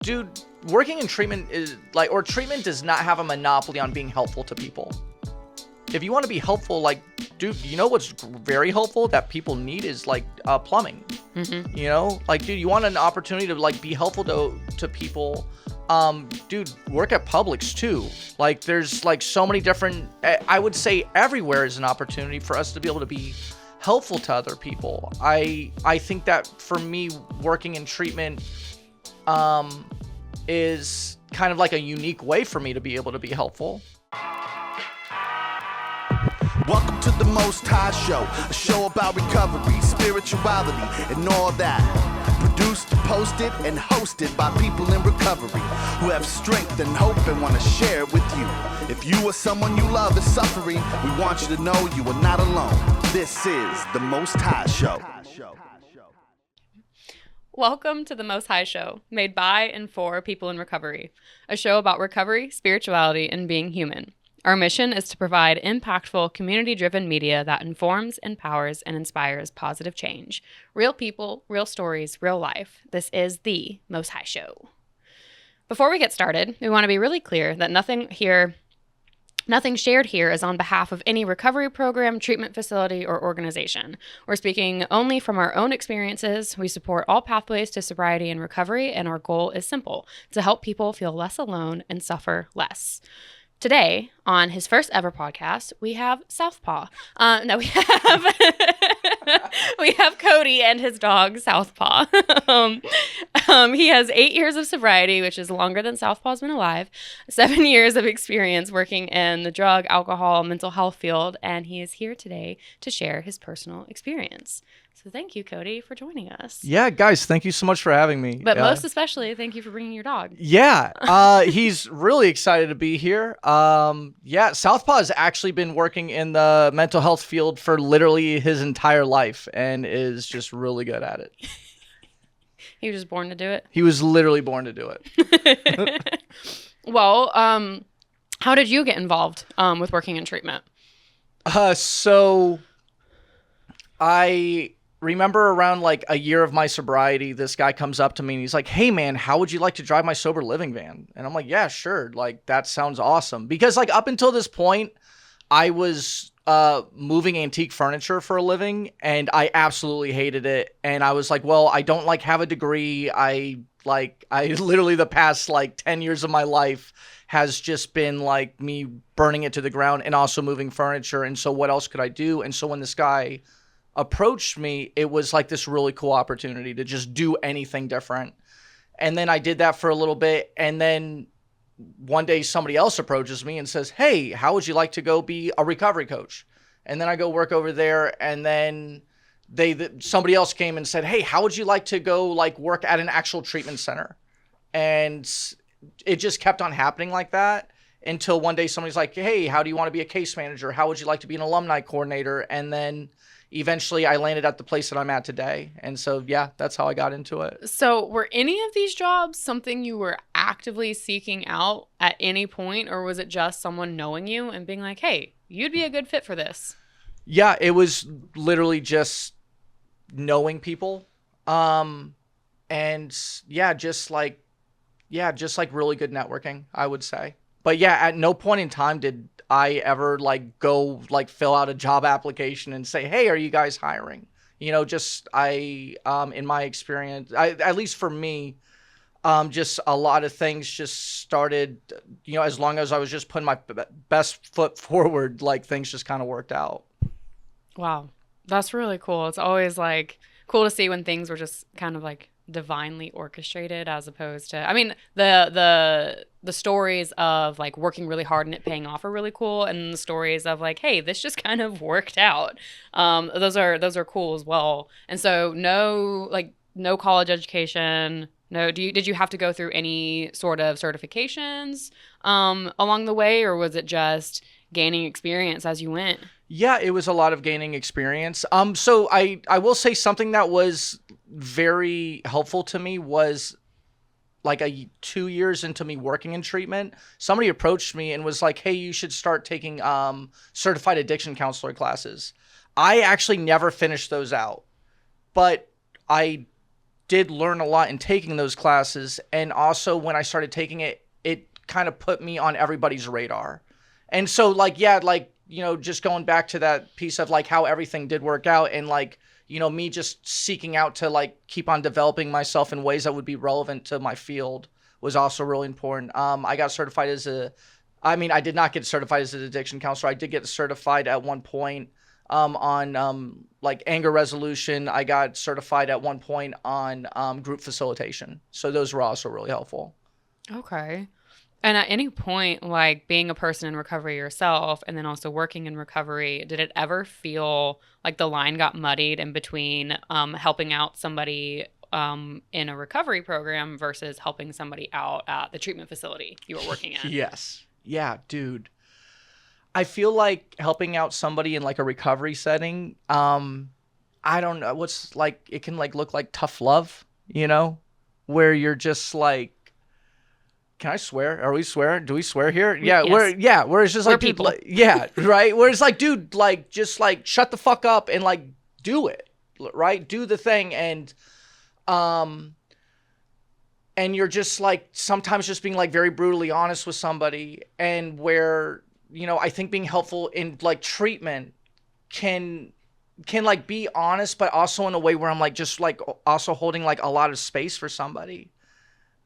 Dude, working in treatment is like, or treatment does not have a monopoly on being helpful to people. If you want to be helpful, like, dude, you know what's very helpful that people need is like plumbing. Mm-hmm. You know, like, dude, you want an opportunity to like be helpful to people. Dude, work at Publix too. Like, there's like so many different. I would say everywhere is an opportunity for us to be able to be helpful to other people. I think that for me, working in treatment is kind of like a unique way for me to be able to be helpful. Welcome to the Most High Show, a show about recovery, spirituality, and all that. Produced, posted, and hosted by people in recovery who have strength and hope and want to share it with you. If you or someone you love is suffering, we want you to know you are not alone. This is the Most High Show. Welcome to the Most High Show, made by and for people in recovery, a show about recovery, spirituality, and being human. Our mission is to provide impactful, community-driven media that informs, empowers, and inspires positive change. Real people, real stories, real life. This is the Most High Show. Before we get started, we want to be really clear that nothing shared here is on behalf of any recovery program, treatment facility, or organization. We're speaking only from our own experiences. We support all pathways to sobriety and recovery, and our goal is simple: to help people feel less alone and suffer less. Today, on his first ever podcast, we have Southpaw. We have Cody and his dog, Southpaw. He has 8 years of sobriety, which is longer than Southpaw's been alive, 7 years of experience working in the drug, alcohol, mental health field, and he is here today to share his personal experience. So thank you, Cody, for joining us. Yeah, guys, thank you so much for having me. But most especially, thank you for bringing your dog. Yeah, he's really excited to be here. Southpaw has actually been working in the mental health field for literally his entire life and is just really good at it. He was just born to do it? He was literally born to do it. Well, how did you get involved with working in treatment? So I remember around like a year of my sobriety, this guy comes up to me and he's like, "Hey man, how would you like to drive my sober living van?" And I'm like, "Yeah, sure. Like, that sounds awesome." Because like up until this point, I was moving antique furniture for a living and I absolutely hated it. And I was like, well, I don't like have a degree. I literally the past like 10 years of my life has just been like me burning it to the ground and also moving furniture. And so what else could I do? And so when this guy approached me, it was like this really cool opportunity to just do anything different. And then I did that for a little bit. And then one day somebody else approaches me and says, "Hey, how would you like to go be a recovery coach?" And then I go work over there. And then somebody else came and said, "Hey, how would you like to go like work at an actual treatment center?" And it just kept on happening like that until one day somebody's like, "Hey, how do you want to be a case manager? How would you like to be an alumni coordinator?" And then eventually I landed at the place that I'm at today. And so, yeah, that's how I got into it. So were any of these jobs something you were actively seeking out at any point, or was it just someone knowing you and being like, "Hey, you'd be a good fit for this"? Yeah, it was literally just knowing people. And yeah, just like really good networking, I would say. But yeah, at no point in time did I ever like go like fill out a job application and say, "Hey, are you guys hiring?" You know, just in my experience, at least for me, just a lot of things just started, you know, as long as I was just putting my best foot forward, like things just kind of worked out. Wow. That's really cool. It's always like cool to see when things were just kind of like divinely orchestrated, as opposed to, I mean, the stories of like working really hard and it paying off are really cool, and the stories of like, hey, this just kind of worked out, those are cool as well. And so no college education, did you have to go through any sort of certifications along the way, or was it just gaining experience as you went? Yeah, it was a lot of gaining experience. So I will say something that was very helpful to me was like 2 years into me working in treatment, somebody approached me and was like, "Hey, you should start taking certified addiction counselor classes." I actually never finished those out, but I did learn a lot in taking those classes. And also when I started taking it, it kind of put me on everybody's radar. And so like, yeah, like, you know, just going back to that piece of like how everything did work out and like, you know, me just seeking out to like keep on developing myself in ways that would be relevant to my field was also really important. I got certified as I did not get certified as an addiction counselor. I did get certified at one point on like anger resolution. I got certified at one point on group facilitation. So those were also really helpful. Okay. And at any point, like being a person in recovery yourself and then also working in recovery, did it ever feel like the line got muddied in between helping out somebody in a recovery program versus helping somebody out at the treatment facility you were working at? Yes. Yeah, dude. I feel like helping out somebody in like a recovery setting, I don't know, what's like, it can like look like tough love, you know, where you're just like, can I swear? Are we swearing? Do we swear here? Yeah, yes. where it's just like, people. Dude, like, yeah, right? Where it's like, dude, like, just like shut the fuck up and like do it, right? Do the thing. And you're just like sometimes just being like very brutally honest with somebody, and where, you know, I think being helpful in like treatment can like be honest, but also in a way where I'm like just like also holding like a lot of space for somebody.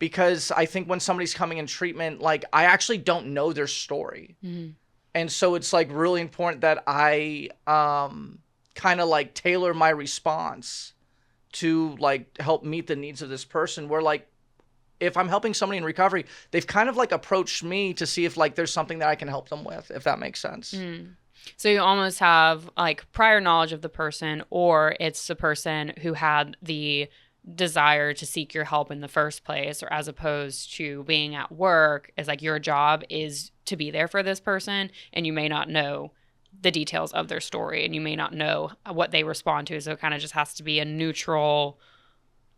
Because I think when somebody's coming in treatment, like I actually don't know their story. Mm-hmm. And so it's like really important that I kind of like tailor my response to like help meet the needs of this person, where like if I'm helping somebody in recovery, they've kind of like approached me to see if like there's something that I can help them with, if that makes sense. Mm. So you almost have like prior knowledge of the person, or it's the person who had the desire to seek your help in the first place, or as opposed to being at work, is like your job is to be there for this person, and you may not know the details of their story, and you may not know what they respond to. So it kind of just has to be a neutral,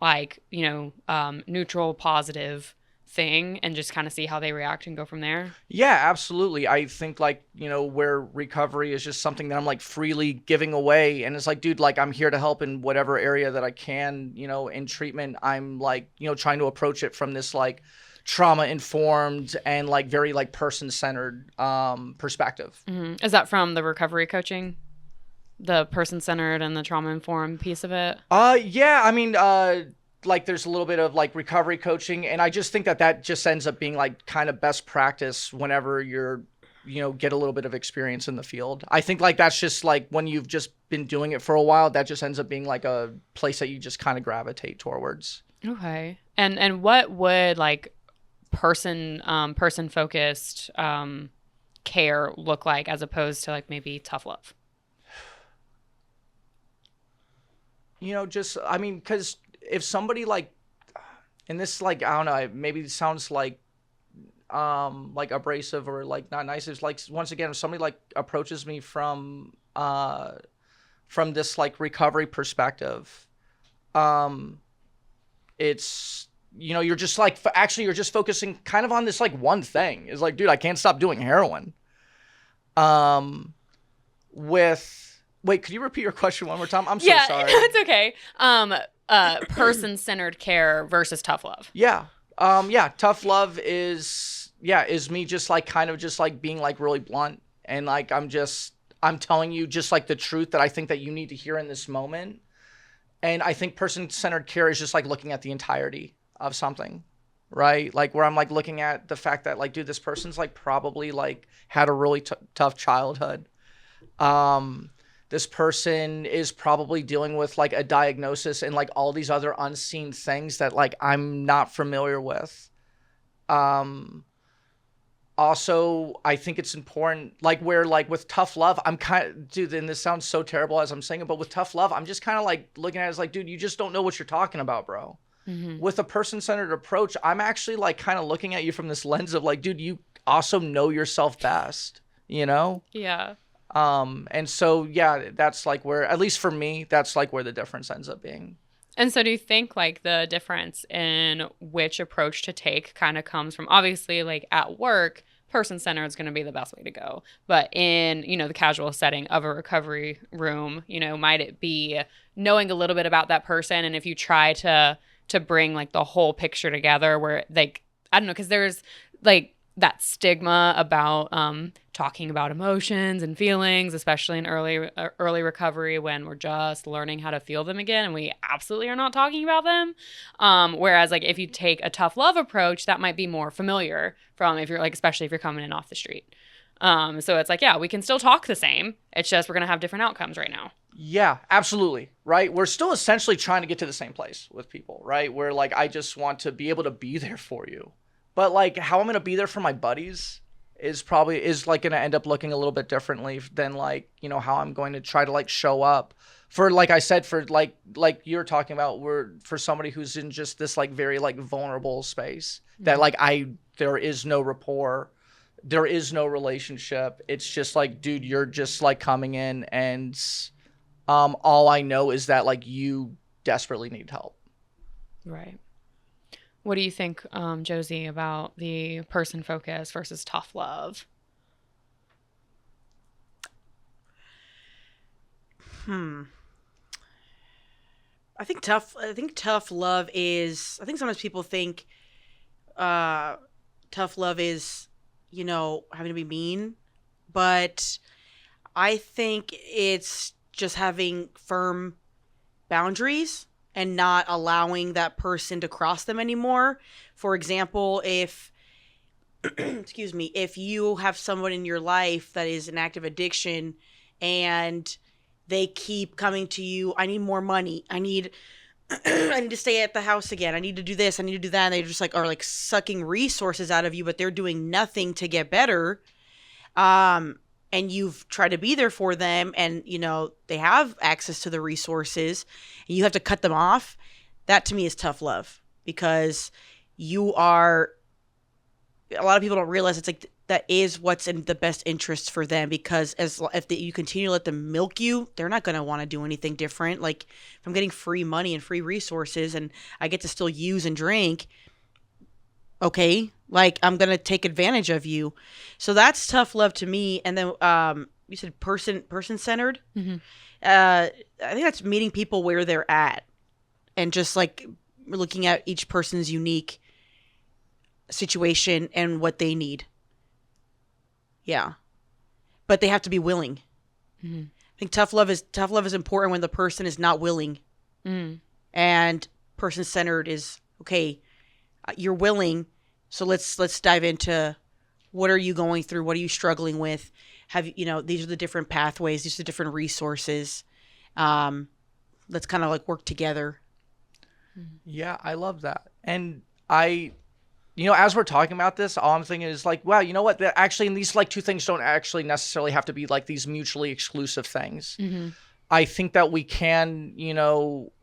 like, you know, neutral positive thing, and just kind of see how they react and go from there. Yeah, absolutely. I think like, you know, where recovery is just something that I'm like freely giving away, and it's like, dude, like I'm here to help in whatever area that I can. You know, in treatment, I'm like, you know, trying to approach it from this like trauma informed and like very like person centered perspective. Mm-hmm. Is that from the recovery coaching, the person centered and the trauma informed piece of it? Yeah, I mean, like there's a little bit of like recovery coaching, and I just think that just ends up being like kind of best practice whenever you're, you know, get a little bit of experience in the field. I think like that's just like when you've just been doing it for a while, that just ends up being like a place that you just kind of gravitate towards. Okay. And what would like person focused care look like as opposed to like maybe tough love? You know, just, I mean, because if somebody like, and this like, I don't know, maybe it sounds like abrasive or like not nice. It's like, once again, if somebody like approaches me from this like recovery perspective, it's, you know, you're just like, you're just focusing kind of on this like one thing. It's like, dude, I can't stop doing heroin. Wait, could you repeat your question one more time? I'm so sorry. Yeah, it's okay. Person-centered care versus tough love. Yeah. Tough love is me just like kind of just like being like really blunt, and like I'm telling you just like the truth that I think that you need to hear in this moment. And I think person-centered care is just like looking at the entirety of something, right? Like where I'm like looking at the fact that like, dude, this person's like probably like had a really tough childhood. This person is probably dealing with like a diagnosis and like all these other unseen things that like I'm not familiar with. Also, I think it's important, like where like with tough love, I'm kind of, dude, and this sounds so terrible as I'm saying it, but with tough love, I'm just kind of like looking at it as like, dude, you just don't know what you're talking about, bro. Mm-hmm. With a person-centered approach, I'm actually like kind of looking at you from this lens of like, dude, you also know yourself best, you know? Yeah. And so, yeah, that's like where, at least for me, that's like where the difference ends up being. And so do you think like the difference in which approach to take kind of comes from, obviously like at work, person-centered is going to be the best way to go. But in, you know, the casual setting of a recovery room, you know, might it be knowing a little bit about that person? And if you try to to bring like the whole picture together where like, I don't know, because there's like that stigma about talking about emotions and feelings, especially in early recovery when we're just learning how to feel them again, and we absolutely are not talking about them. Whereas like if you take a tough love approach, that might be more familiar from if you're like, especially if you're coming in off the street. So it's like, yeah, we can still talk the same. It's just we're gonna have different outcomes right now. Yeah, absolutely. Right. We're still essentially trying to get to the same place with people, right? Where like I just want to be able to be there for you. But like how I'm going to be there for my buddies is like going to end up looking a little bit differently than like, you know, how I'm going to try to like show up for, like I said, for like you're talking about, for somebody who's in just this like very like vulnerable space that like there is no rapport. There is no relationship. It's just like, dude, you're just like coming in and all I know is that like you desperately need help. Right. What do you think, Josie, about the person focus versus tough love? I think tough love is, I think sometimes people think tough love is, you know, having to be mean, but I think it's just having firm boundaries and not allowing that person to cross them anymore. For example, if excuse me, if you have someone in your life that is an active addiction and they keep coming to you, I need more money, I need to stay at the house again, I need to do this, I need to do that, and they just like are like sucking resources out of you, but they're doing nothing to get better. And you've tried to be there for them, and you know they have access to the resources, and you have to cut them off. That to me is tough love, because you are, a lot of people don't realize it's like that is what's in the best interest for them, because if you continue to let them milk you, they're not going to want to do anything different. Like if I'm getting free money and free resources and I get to still use and drink, okay, like I'm going to take advantage of you. So that's tough love to me. And then you said person-centered. Mm-hmm. I think that's meeting people where they're at and just like looking at each person's unique situation and what they need. Yeah. But they have to be willing. Mm-hmm. I think tough love is important when the person is not willing. Mm. And person-centered is, okay, you're willing, so let's dive into what are you going through? What are you struggling with? These are the different pathways. These are the different resources. Let's kind of like work together. Yeah, I love that. And as we're talking about this, all I'm thinking is like, wow, you know what? Actually, and these like two things don't actually necessarily have to be like these mutually exclusive things. Mm-hmm. I think that we can,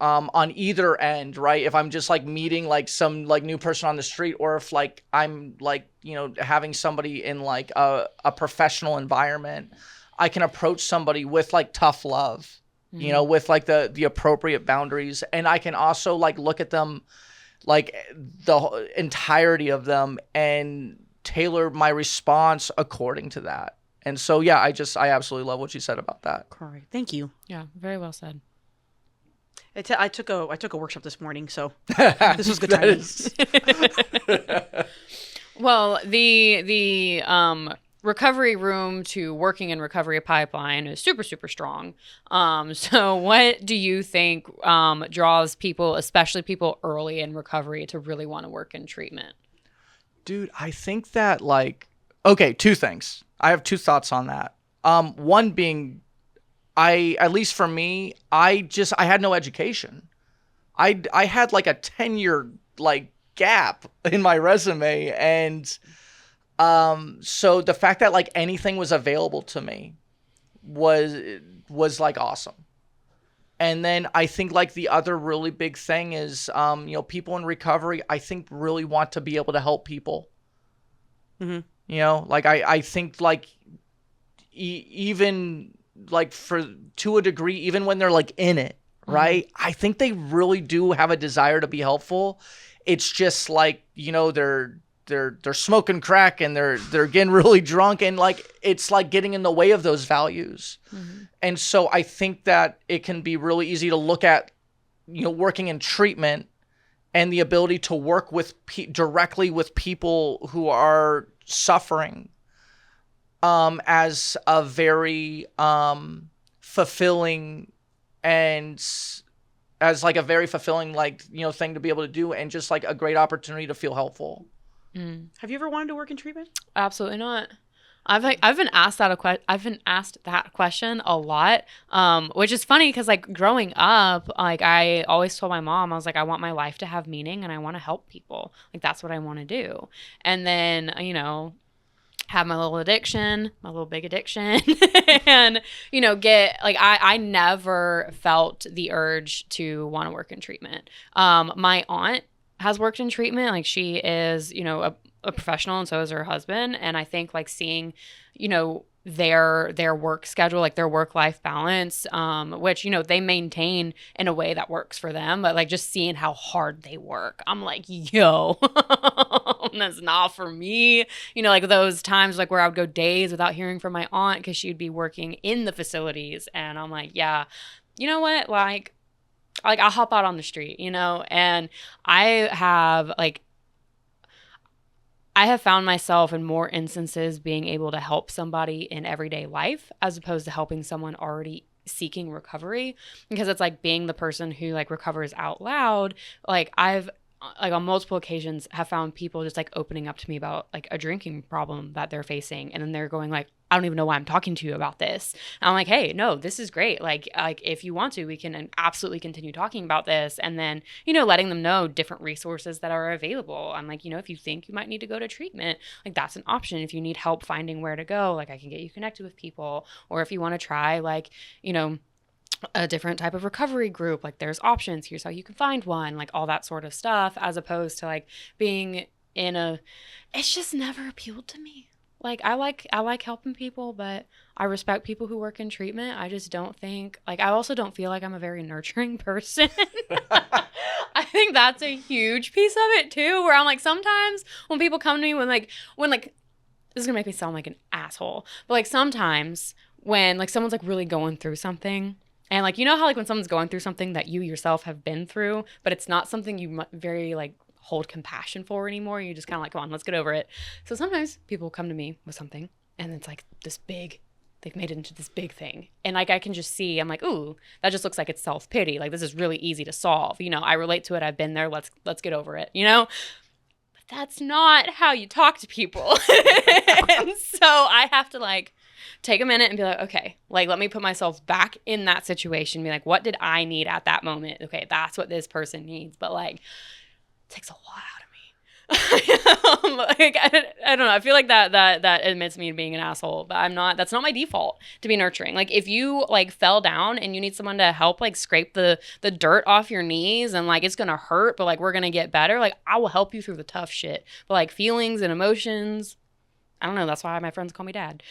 on either end, right? If I'm just like meeting like some like new person on the street, or if like I'm like, having somebody in like a professional environment, I can approach somebody with like tough love, mm-hmm. With like the appropriate boundaries. And I can also like look at them, like the entirety of them, and tailor my response according to that. And so, yeah, I absolutely love what you said about that. Correct. Thank you. Yeah, very well said. I took a workshop this morning, so this was good timing. Well, the recovery room to working in recovery pipeline is super, super strong. So what do you think draws people, especially people early in recovery, to really want to work in treatment? Dude, I think that two things. I have two thoughts on that. One being, at least for me, I had no education. I had like a 10-year like gap in my resume, and so the fact that like anything was available to me was like awesome. And then I think like the other really big thing is people in recovery, I think, really want to be able to help people. Mm-hmm. I think like even like to a degree, even when they're like in it, right? Mm-hmm. I think they really do have a desire to be helpful. It's just like, they're smoking crack and they're getting really drunk, and like it's like getting in the way of those values. Mm-hmm. And so I think that it can be really easy to look at, working in treatment and the ability to work with directly with people who are suffering as a very fulfilling and as like a very fulfilling thing to be able to do, and just like a great opportunity to feel helpful. Have you ever wanted to work in treatment? Absolutely not. I've been asked that question a lot, which is funny because like growing up, like I always told my mom, I was like, I want my life to have meaning and I want to help people. Like that's what I want to do. And then have my little addiction, my little big addiction, and get like I never felt the urge to want to work in treatment. My aunt has worked in treatment. Like she is a professional, and so is her husband. And I think like seeing, their work schedule, like their work-life balance, which, they maintain in a way that works for them. But like just seeing how hard they work, I'm like, yo, that's not for me. Like those times like where I would go days without hearing from my aunt because she'd be working in the facilities. And I'm like, yeah, you know what? Like I'll hop out on the street, and I have found myself in more instances being able to help somebody in everyday life as opposed to helping someone already seeking recovery, because it's like being the person who like recovers out loud. Like I've like on multiple occasions have found people just like opening up to me about like a drinking problem that they're facing, and then they're going like, I don't even know why I'm talking to you about this. And I'm like, hey, no, this is great. Like if you want to, we can absolutely continue talking about this. And then, letting them know different resources that are available. I'm like, if you think you might need to go to treatment, like that's an option. If you need help finding where to go, like I can get you connected with people. Or if you want to try like, a different type of recovery group, like there's options, here's how you can find one, like all that sort of stuff, as opposed to like being it's just never appealed to me. Like I like helping people, but I respect people who work in treatment. I just don't think I also don't feel like I'm a very nurturing person. I think that's a huge piece of it too, where I'm like, sometimes when people come to me when this is gonna make me sound like an asshole, but like sometimes when like someone's like really going through something, and like how like when someone's going through something that you yourself have been through, but it's not something you very like hold compassion for anymore, you just kind of like, come on, let's get over it. So sometimes people come to me with something and it's like this big, they've made it into this big thing, and like I can just see, I'm like, ooh, that just looks like it's self-pity, like this is really easy to solve, I relate to it, I've been there, let's get over it, but that's not how you talk to people. And so I have to like take a minute and be like, okay, like let me put myself back in that situation, be like, what did I need at that moment? Okay, that's what this person needs. But like, it takes a lot out of me. Like I don't know. I feel like that admits me to being an asshole, but I'm not. That's not my default to be nurturing. Like if you like fell down and you need someone to help like scrape the dirt off your knees, and like it's gonna hurt, but like we're gonna get better. Like I will help you through the tough shit. But like feelings and emotions, I don't know. That's why my friends call me dad.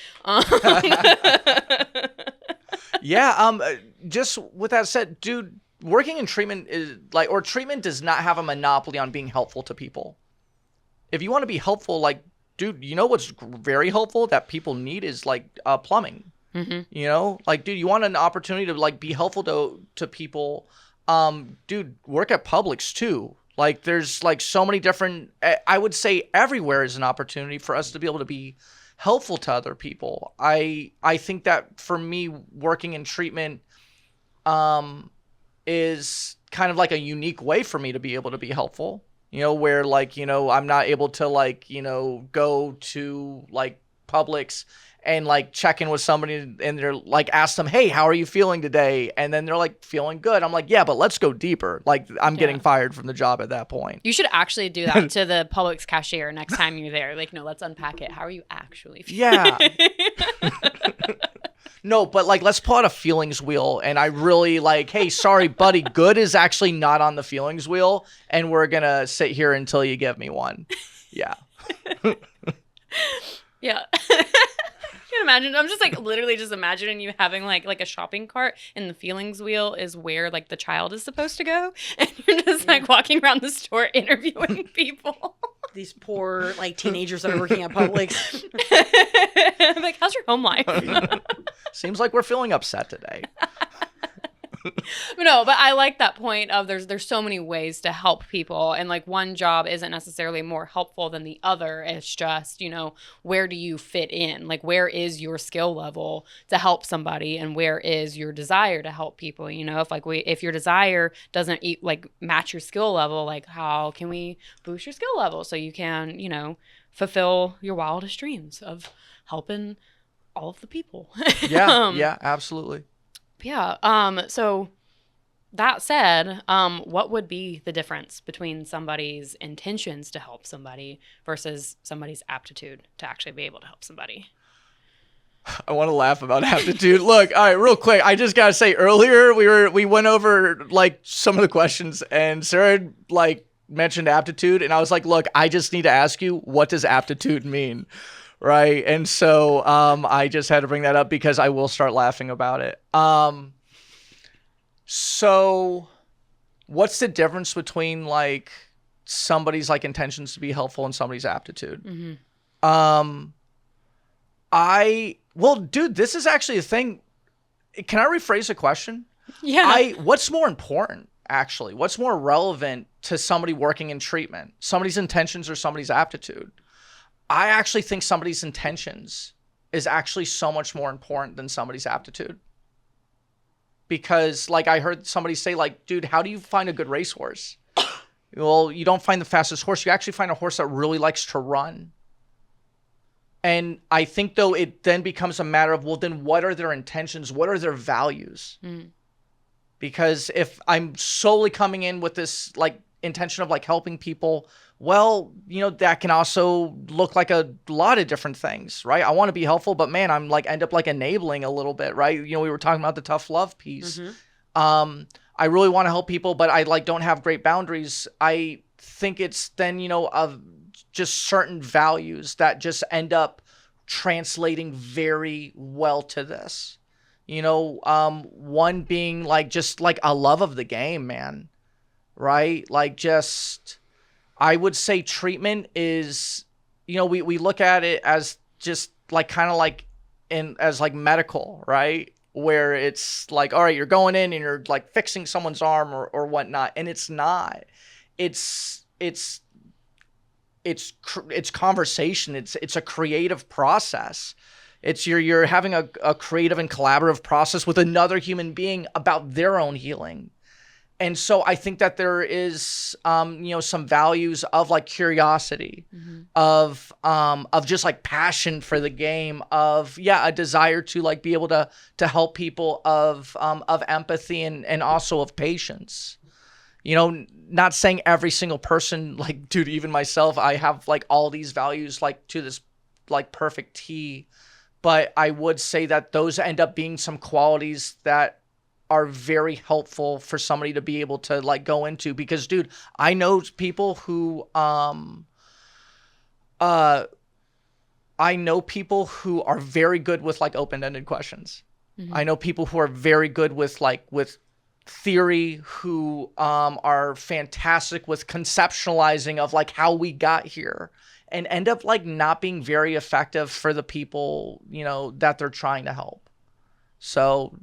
Yeah. Just with that said, dude, working in treatment is like, or treatment does not have a monopoly on being helpful to people. If you want to be helpful, like, dude, what's very helpful that people need is like plumbing. Mm-hmm. Like, dude, you want an opportunity to like be helpful to people. Dude, work at Publix too. Like there's like so many different, I would say everywhere is an opportunity for us to be able to be helpful to other people. I think that for me, working in treatment is kind of like a unique way for me to be able to be helpful, where like, I'm not able to like, go to like Publix and like check in with somebody and they're like, ask them, hey, how are you feeling today? And then they're like, feeling good. I'm like, yeah, but let's go deeper. Like I'm getting fired from the job at that point. You should actually do that to the Publix cashier next time you're there. Like, no, let's unpack it. How are you actually feeling? Yeah. No, but like, let's pull out a feelings wheel. And I really like, hey, sorry, buddy, good is actually not on the feelings wheel. And we're going to sit here until you give me one. Yeah. Yeah. Can you imagine? I'm just like literally just imagining you having like a shopping cart, and the feelings wheel is where like the child is supposed to go, and you're just like walking around the store interviewing people. These poor like teenagers that are working at Publix. Like, how's your home life? Seems like we're feeling upset today. No, but I like that point of there's so many ways to help people, and like one job isn't necessarily more helpful than the other. It's just, where do you fit in? Like, where is your skill level to help somebody, and where is your desire to help people? If your desire doesn't match your skill level, like how can we boost your skill level so you can, fulfill your wildest dreams of helping all of the people? Yeah, absolutely. Yeah. So that said, what would be the difference between somebody's intentions to help somebody versus somebody's aptitude to actually be able to help somebody? I want to laugh about aptitude. Look, all right, real quick. I just gotta say, earlier we went over like some of the questions, and Sarah mentioned aptitude, and I was like, look, I just need to ask you, what does aptitude mean? Right. And so I just had to bring that up because I will start laughing about it. So what's the difference between like somebody's like intentions to be helpful and somebody's aptitude? Mm-hmm. Well, dude, this is actually a thing. Can I rephrase the question? Yeah. What's more important, actually? What's more relevant to somebody working in treatment? Somebody's intentions or somebody's aptitude? I actually think somebody's intentions is actually so much more important than somebody's aptitude. Because like I heard somebody say, like, dude, how do you find a good racehorse? Well, you don't find the fastest horse. You actually find a horse that really likes to run. And I think, though, it then becomes a matter of, well, then what are their intentions? What are their values? Mm. Because if I'm solely coming in with this like intention of like helping people, well, that can also look like a lot of different things, right? I want to be helpful, but man, I'm like end up like enabling a little bit, right? We were talking about the tough love piece. Mm-hmm. I really want to help people, but I like don't have great boundaries. I think it's then, of just certain values that just end up translating very well to this. One being like just like a love of the game, man, right? Like just, I would say treatment is, we look at it as just like kind of like as like medical, right? Where it's like, all right, you're going in and you're like fixing someone's arm or whatnot. And it's not, it's conversation. It's a creative process. It's you're having a creative and collaborative process with another human being about their own healing. And so I think that there is, some values of like curiosity, mm-hmm. of just like passion for the game, of a desire to like be able to help people, of empathy and also of patience. Not saying every single person, like, dude, even myself, I have like all these values like to this like perfect T, but I would say that those end up being some qualities that are very helpful for somebody to be able to like go into, because dude, I know people who are very good with like open-ended questions. Mm-hmm. I know people who are very good with theory, who are fantastic with conceptualizing of like how we got here, and end up like not being very effective for the people, that they're trying to help. So,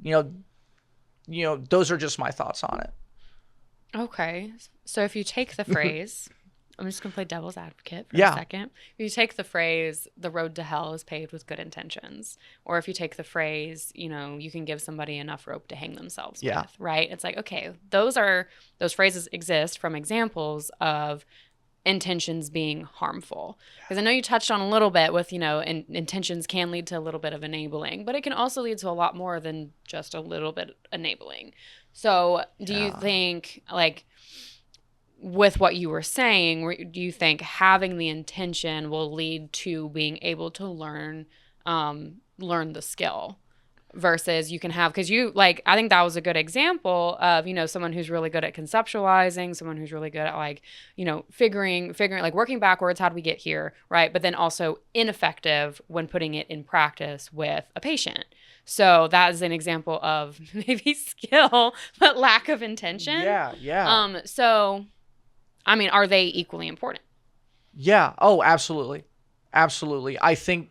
those are just my thoughts on it. Okay. So if you take the phrase, I'm just going to play devil's advocate for a second. If you take the phrase, the road to hell is paved with good intentions, or if you take the phrase, you can give somebody enough rope to hang themselves with, right? It's like, okay, those phrases exist from examples of intentions being harmful. Because I know you touched on a little bit with, intentions can lead to a little bit of enabling, but it can also lead to a lot more than just a little bit enabling. So do you think, like, with what you were saying, do you think having the intention will lead to being able to learn the skill? Versus you can have, because I think that was a good example of, someone who's really good at conceptualizing, someone who's really good at figuring, like working backwards, how do we get here, right? But then also ineffective when putting it in practice with a patient. So that is an example of maybe skill, but lack of intention. Yeah. So, I mean, are they equally important? Yeah. Oh, absolutely. Absolutely. I think,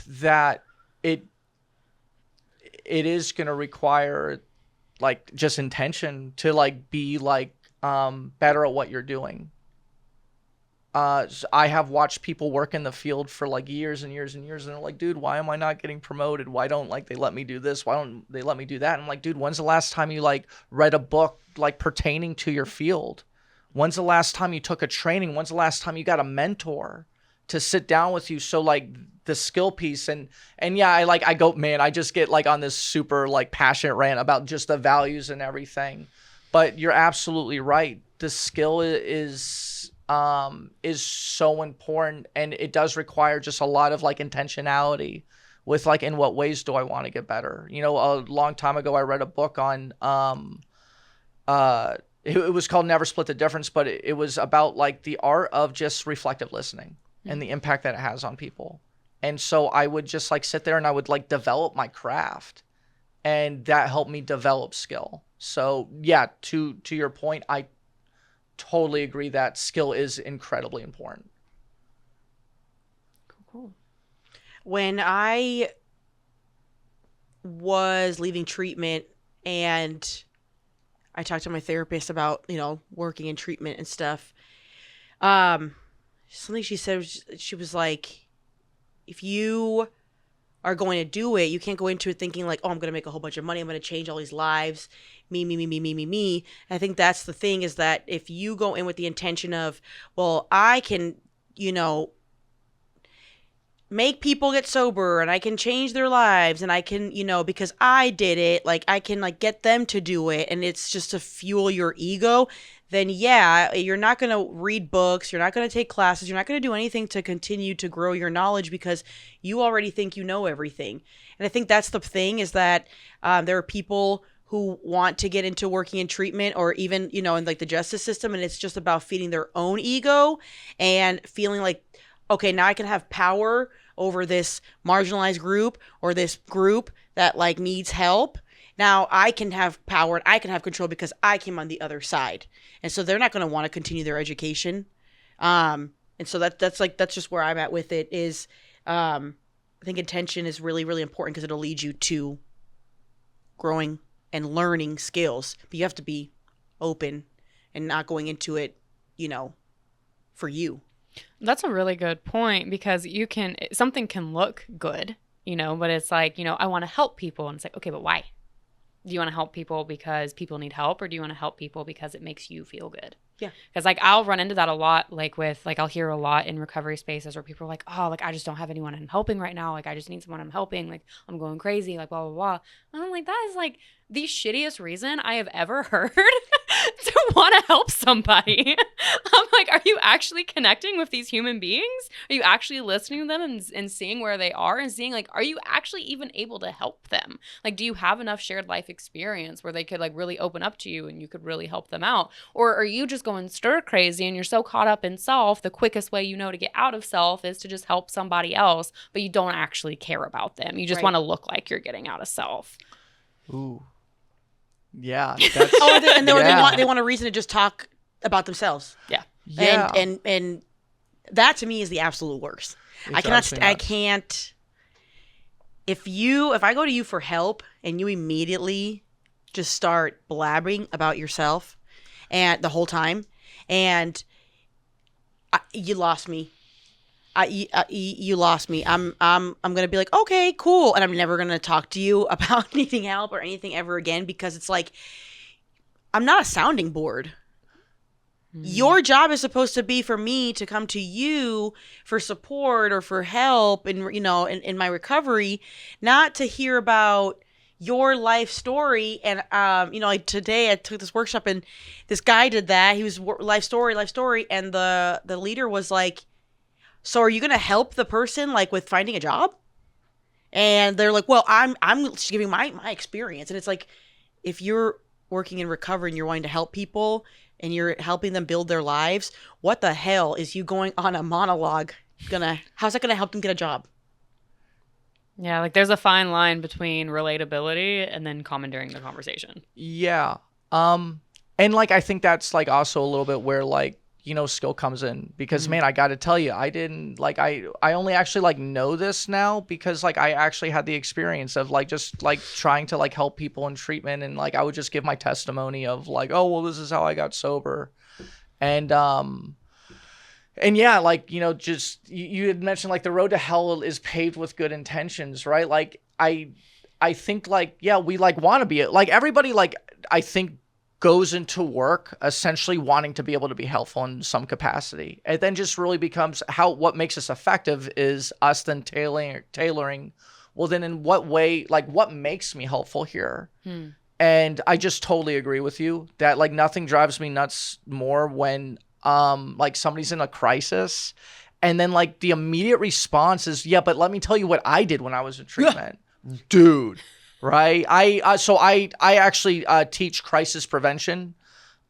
that it it is going to require like just intention to like be like better at what you're doing. I have watched people work in the field for like years and years and years, and they're like, dude, why am I not getting promoted? Why don't like they let me do this? Why don't they let me do that? And I'm like, dude, when's the last time you like read a book like pertaining to your field? When's the last time you took a training? When's the last time you got a mentor to sit down with you? So like the skill piece and yeah, I just get like on this super like passionate rant about just the values and everything. But you're absolutely right. The skill is so important, and it does require just a lot of like intentionality with like in what ways do I want to get better. You know, a long time ago I read a book on it was called Never Split the Difference, but it was about like the art of just reflective listening and the impact that it has on people. And so I would just like sit there and I would like develop my craft, and that helped me develop skill. So yeah, to your point, I totally agree that skill is incredibly important. Cool. When I was leaving treatment and I talked to my therapist about, you know, working in treatment and stuff, something she said, she was like, if you are going to do it, you can't go into it thinking like, oh, I'm going to make a whole bunch of money. I'm going to change all these lives. Me. I think that's the thing, is that if you go in with the intention of, well, I can, you know, make people get sober and I can change their lives and I can, you know, because I did it, like I can like get them to do it, and it's just to fuel your ego, then yeah, you're not going to read books, you're not going to take classes, you're not going to do anything to continue to grow your knowledge because you already think you know everything. And I think that's the thing, is that there are people who want to get into working in treatment or even, you know, in like the justice system, and it's just about feeding their own ego and feeling like, okay, now I can have power over this marginalized group or this group that like needs help. Now I can have power and I can have control because I came on the other side. And so they're not going to want to continue their education. And so that's just where I'm at with it, is I think intention is really, really important because it'll lead you to growing and learning skills. But you have to be open and not going into it, you know, for you. That's a really good point, because something can look good, you know, but it's like, you know, I want to help people. And it's like, okay, but why? Do you want to help people because people need help, or do you want to help people because it makes you feel good? Yeah. Because like I'll run into that a lot, like with like I'll hear a lot in recovery spaces where people are like, oh, like I just don't have anyone I'm helping right now. Like I just need someone I'm helping. Like I'm going crazy, like blah, blah, blah. And I'm like, that is like the shittiest reason I have ever heard to want to help somebody. I'm like, are you actually connecting with these human beings? Are you actually listening to them and seeing where they are and seeing like, are you actually even able to help them? Like, do you have enough shared life experience where they could like really open up to you and you could really help them out? Or are you just going stir crazy and you're so caught up in self, the quickest way you know to get out of self is to just help somebody else, but you don't actually care about them. You just want to look like you're getting out of self. Ooh. Yeah. That's, They want a reason to just talk about themselves. Yeah. Yeah. And that to me is the absolute worst. I can't. If I go to you for help and you immediately just start blabbering about yourself and the whole time, and you lost me. You lost me. I'm gonna be like, okay, cool, and I'm never gonna talk to you about needing help or anything ever again, because it's like, I'm not a sounding board. Your job is supposed to be for me to come to you for support or for help, and you know, in my recovery, not to hear about your life story. And you know, like today I took this workshop and this guy did that. He was life story, and the leader was like, so are you going to help the person like with finding a job? And they're like, well, I'm just giving my experience. And it's like, if you're working in recovery and you're wanting to help people and you're helping them build their lives, what the hell is you going on a monologue how's that going to help them get a job? Yeah, like there's a fine line between relatability and then commandeering the conversation. Yeah. And like I think that's like also a little bit where like, skill comes in, because man, I got to tell you, I didn't like, I only actually like know this now because like I actually had the experience of like just like trying to like help people in treatment, and like I would just give my testimony of like, oh well, this is how I got sober. And yeah, like, just you had mentioned like the road to hell is paved with good intentions, right? Like I think like, yeah, we like want to be like, everybody like I think goes into work essentially wanting to be able to be helpful in some capacity. It then just really becomes what makes us effective is us then tailoring, well then in what way, like what makes me helpful here? And I just totally agree with you that like nothing drives me nuts more when like somebody's in a crisis and then like the immediate response is, yeah, but let me tell you what I did when I was in treatment. Dude, right? I actually teach crisis prevention,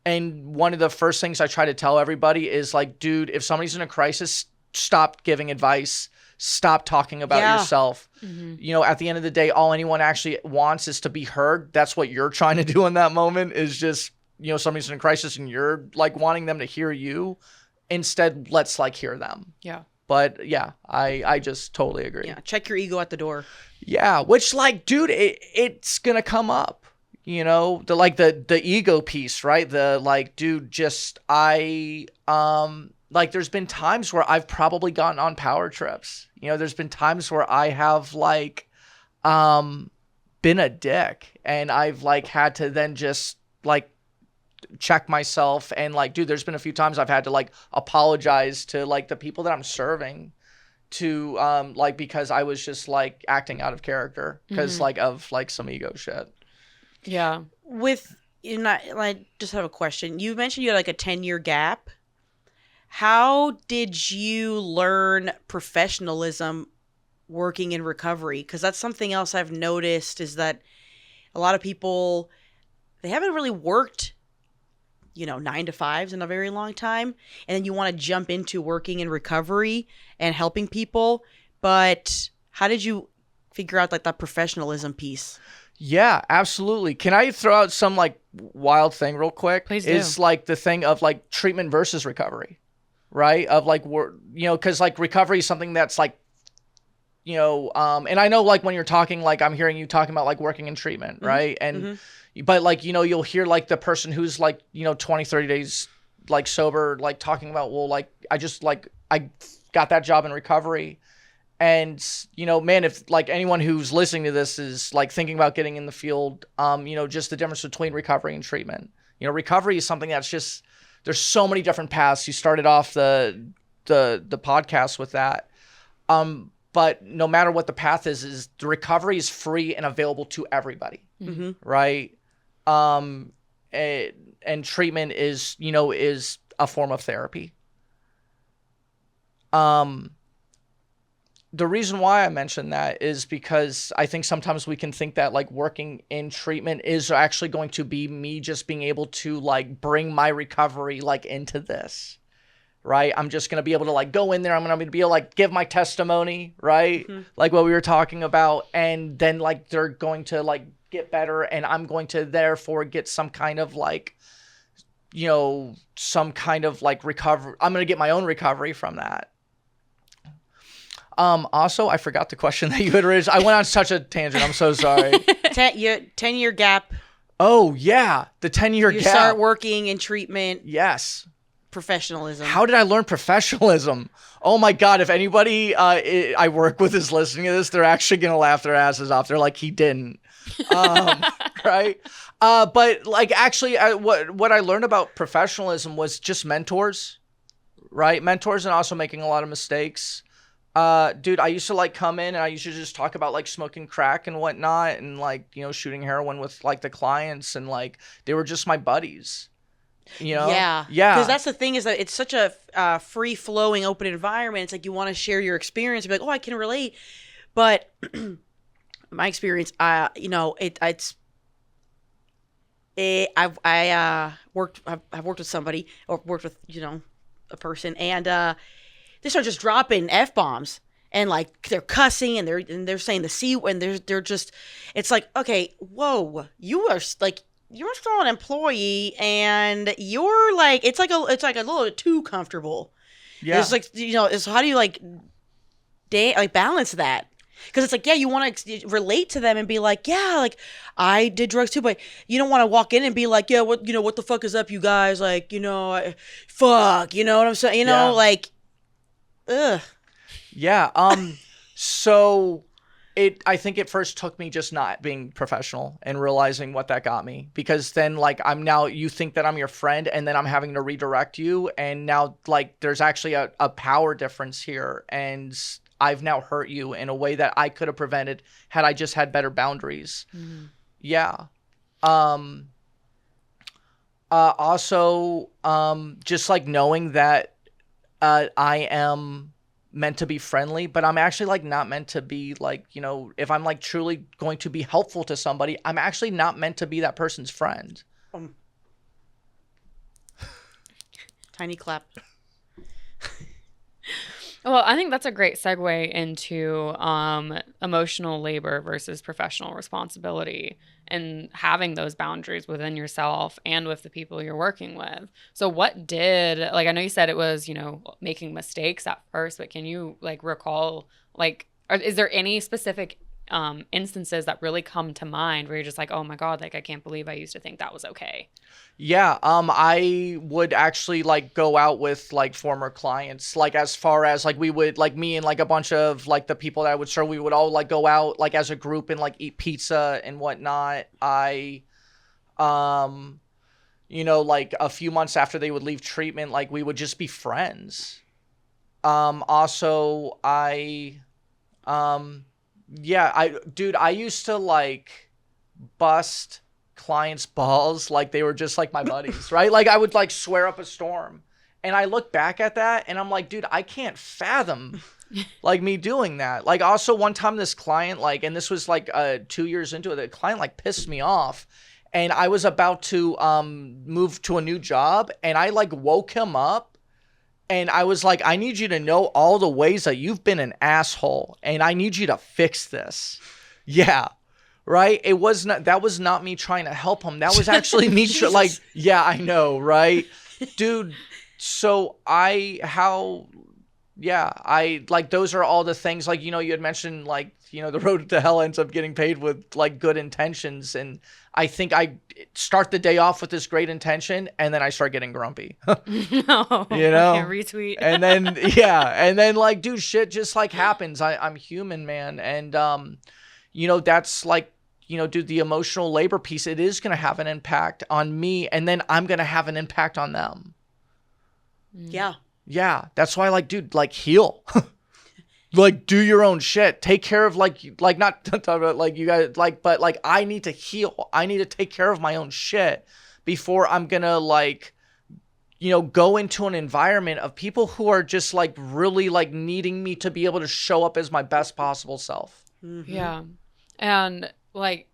and one of the first things I try to tell everybody is like, dude, if somebody's in a crisis, stop giving advice, stop talking about yourself. At the end of the day, all anyone actually wants is to be heard. That's what you're trying to do in that moment, is just, somebody's in a crisis and you're like wanting them to hear you. Instead, let's like hear them. Yeah. But yeah, I just totally agree. Yeah. Check your ego at the door. Yeah. Which like, dude, it's going to come up, the ego piece, right? The like, dude, just like there's been times where I've probably gotten on power trips. There's been times where I have like been a dick, and I've like had to then just like check myself, and like, dude, there's been a few times I've had to like apologize to like the people that I'm serving to like, because I was just like acting out of character because like of like some ego shit. Yeah. I just have a question. You mentioned you had like a 10-year gap. How did you learn professionalism working in recovery? Because that's something else I've noticed, is that a lot of people, they haven't really worked, 9 to 5s in a very long time. And then you want to jump into working in recovery and helping people. But how did you figure out like that professionalism piece? Yeah, absolutely. Can I throw out some like wild thing real quick? Please do. Is like the thing of like treatment versus recovery. Right? Of like, because like recovery is something that's like, and I know like when you're talking, like I'm hearing you talking about like working in treatment, right? And, but like, you'll hear like the person who's like, 20, 30 days like sober, like talking about, well, like, I just like, I got that job in recovery. And, man, if like anyone who's listening to this is like thinking about getting in the field, just the difference between recovery and treatment, recovery is something that's just, there's so many different paths. You started off the podcast with that. But no matter what the path is the recovery is free and available to everybody. Right? And treatment is, is a form of therapy. The reason why I mentioned that is because I think sometimes we can think that like working in treatment is actually going to be me just being able to like bring my recovery like into this, right? I'm just going to be able to like go in there. I'm going to be able to like give my testimony, right? Like what we were talking about. And then like they're going to like get better, and I'm going to therefore get some kind of like, some kind of like recovery. I'm going to get my own recovery from that. Also, I forgot the question that you had raised. I went on such a tangent. I'm so sorry. 10-year gap. Oh, yeah. The 10-year gap. You start working in treatment. Yes. Professionalism. How did I learn professionalism? Oh, my God. If anybody I work with is listening to this, they're actually going to laugh their asses off. They're like, he didn't. Right? But, like, actually, what I learned about professionalism was just mentors, right? Mentors, and also making a lot of mistakes. Dude, I used to like come in and I used to just talk about like smoking crack and whatnot, and like, shooting heroin with like the clients, and like they were just my buddies, Yeah. Because that's the thing, is that it's such a free flowing, open environment. It's like you want to share your experience, be like, oh, I can relate. But my experience, I've worked with somebody, or worked with, a person, and they start just dropping F-bombs, and like they're cussing, and they're saying the C, and they're just, it's like, okay, whoa, you are like, you're still an employee, and you're like, it's like a little too comfortable. Yeah. It's like, so how do you like balance that? Because it's like, yeah, you want to relate to them and be like, yeah, like I did drugs too, but you don't want to walk in and be like, yeah, what the fuck is up, you guys? Like, fuck, you know what I'm saying? Like, ugh. Yeah. So I think it first took me just not being professional and realizing what that got me, because then like you think that I'm your friend, and then I'm having to redirect you. And now like there's actually a power difference here, and I've now hurt you in a way that I could have prevented had I just had better boundaries. Mm-hmm. Yeah. Also, just like knowing that I am meant to be friendly, but I'm actually like not meant to be like, if I'm like truly going to be helpful to somebody, I'm actually not meant to be that person's friend. Tiny clap. Well, I think that's a great segue into emotional labor versus professional responsibility, and having those boundaries within yourself and with the people you're working with. So what I know you said it was, making mistakes at first, but can you like recall, like, is there any specific instances that really come to mind where you're just like, oh my God, like I can't believe I used to think that was okay? Yeah, I would actually like go out with like former clients, like as far as like we would like me and like a bunch of like the people that I would serve, we would all like go out like as a group and like eat pizza and whatnot. Like a few months after they would leave treatment, like we would just be friends. Also, I used to like bust clients' balls like they were just like my buddies, right? Like I would like swear up a storm, and I look back at that and I'm like, dude, I can't fathom like me doing that. Like also one time this client, like, and this was like 2 years into it, the client like pissed me off, and I was about to move to a new job, and I like woke him up. And I was like, I need you to know all the ways that you've been an asshole, and I need you to fix this. Yeah. Right. That was not me trying to help him. That was actually me. Yeah, I know. Right. Dude. So I like, those are all the things like, you had mentioned like, the road to hell ends up getting paved with like good intentions. And I think I start the day off with this great intention, and then I start getting grumpy. No, retweet. And then like, dude, shit just like happens. I'm human, man. And, that's like, dude, the emotional labor piece, it is going to have an impact on me, and then I'm going to have an impact on them. Yeah. Yeah. That's why, like, dude, like, heal. Like, do your own shit. Take care of, like not talk about, like, you guys, like, but, like, I need to heal. I need to take care of my own shit before I'm going to, like, go into an environment of people who are just, like, really, like, needing me to be able to show up as my best possible self. Mm-hmm. Yeah. And like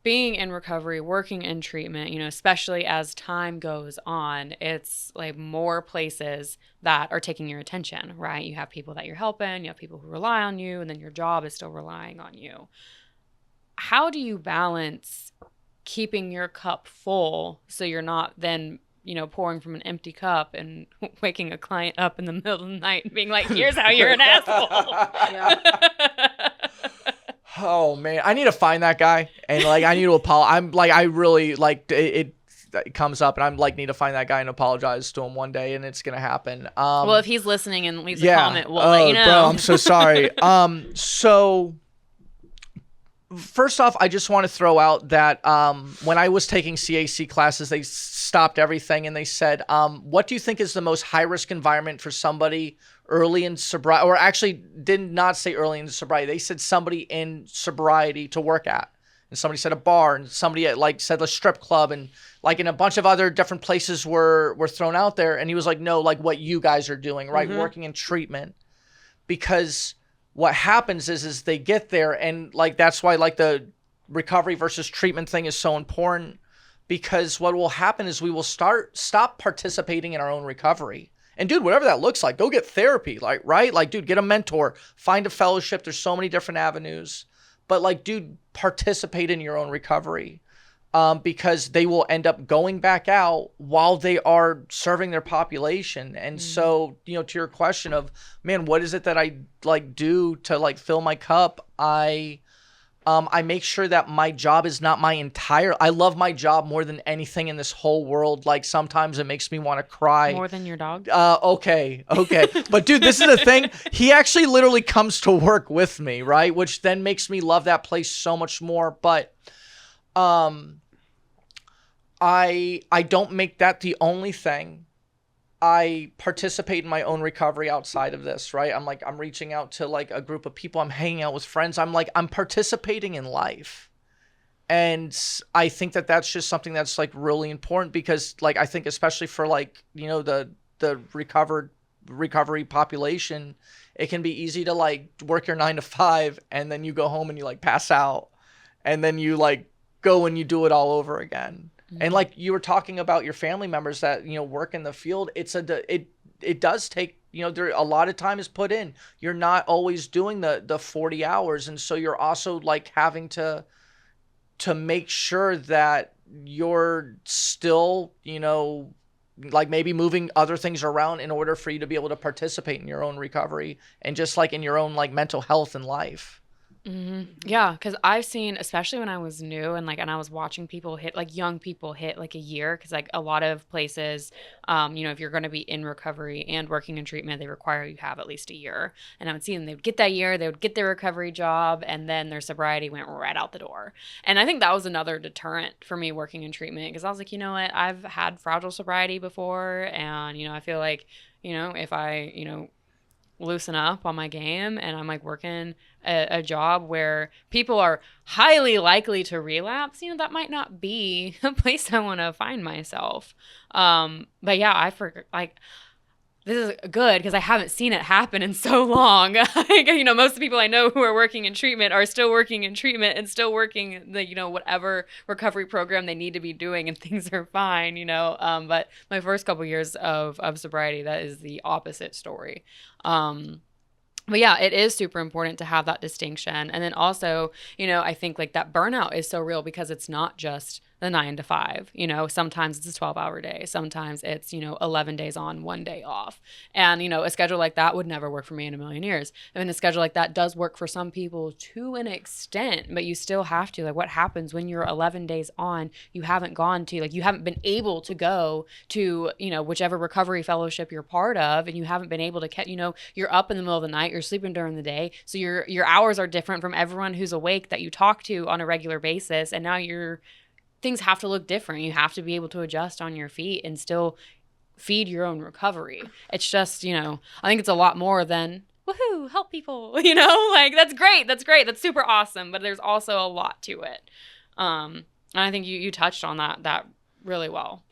being in recovery, working in treatment, especially as time goes on, it's like more places that are taking your attention, right? You have people that you're helping, you have people who rely on you, and then your job is still relying on you. How do you balance keeping your cup full so you're not then, pouring from an empty cup and waking a client up in the middle of the night and being like, here's how you're an asshole? Yeah. Oh man, I need to find that guy, and like I need to apologize. I'm like, I really like it comes up, and I'm like, need to find that guy and apologize to him one day, and it's gonna happen. Well, if he's listening and leaves a comment, we'll let you know. Bro, I'm so sorry. So first off, I just want to throw out that when I was taking CAC classes, they stopped everything and they said, what do you think is the most high risk environment for somebody early in sobriety, or actually did not say early in sobriety. They said somebody in sobriety to work at. And somebody said a bar, and somebody said a strip club, and like in a bunch of other different places were thrown out there. And he was like, no, like what you guys are doing, right? Mm-hmm. Working in treatment. Because what happens is they get there, and like that's why like the recovery versus treatment thing is so important, because what will happen is we will stop participating in our own recovery. And dude, whatever that looks like, go get therapy, like, right? Like, dude, get a mentor, find a fellowship. There's so many different avenues, but like, dude, participate in your own recovery. because they will end up going back out while they are serving their population. And so, you know, to your question of, man, what is it that I like do to like fill my cup? I make sure that my job is not my entire. I love my job more than anything in this whole world. Like sometimes it makes me want to cry. More than your dog? Okay. But dude, this is the thing. He actually literally comes to work with me, right? Which then makes me love that place so much more. But I don't make that the only thing. I participate in my own recovery outside of this, right? I'm reaching out to like a group of people. I'm hanging out with friends. I'm participating in life. And I think that that's just something that's like really important because like, I think especially for like, you know, the recovery population, it can be easy to like work your 9 to 5 and then you go home and you like pass out and then you like go and you do it all over again. And like you were talking about your family members that, you know, work in the field, it does take, you know, there a lot of time is put in. You're not always doing the 40 hours. And so you're also like having to make sure that you're still, you know, like maybe moving other things around in order for you to be able to participate in your own recovery and just like in your own like mental health and life. Yeah, because I've seen, especially when I was new and I was watching people hit, like young people hit like a year, because like a lot of places, you know, if you're going to be in recovery and working in treatment, they require you have at least a year. And I would see them, they would get that year, they would get their recovery job, and then their sobriety went right out the door. And I think that was another deterrent for me working in treatment, because I was like, you know what, I've had fragile sobriety before, and, you know, I feel like, you know, if I, you know, loosen up on my game and I'm like working a job where people are highly likely to relapse, you know, that might not be a place I want to find myself. But yeah, I forgot, like, this is good because I haven't seen it happen in so long. You know, most of the people I know who are working in treatment are still working in treatment and still working the, you know, whatever recovery program they need to be doing, and things are fine, you know. But my first couple years of sobriety, that is the opposite story. But yeah, it is super important to have that distinction. And then also, you know, I think like that burnout is so real because it's not just the 9 to 5, you know, sometimes it's a 12-hour day. Sometimes it's, you know, 11 days on, 1 day off. And, you know, a schedule like that would never work for me in a million years. I mean, a schedule like that does work for some people to an extent, but you still have to, like, what happens when you're 11 days on, you haven't gone to, like, you haven't been able to go to, you know, whichever recovery fellowship you're part of, and you haven't been able to, you know, you're up in the middle of the night, you're sleeping during the day. So your hours are different from everyone who's awake that you talk to on a regular basis. And now things have to look different. You have to be able to adjust on your feet and still feed your own recovery. It's just, you know, I think it's a lot more than, woohoo, help people, you know, like that's great. That's super awesome. But there's also a lot to it. And I think you touched on that really well.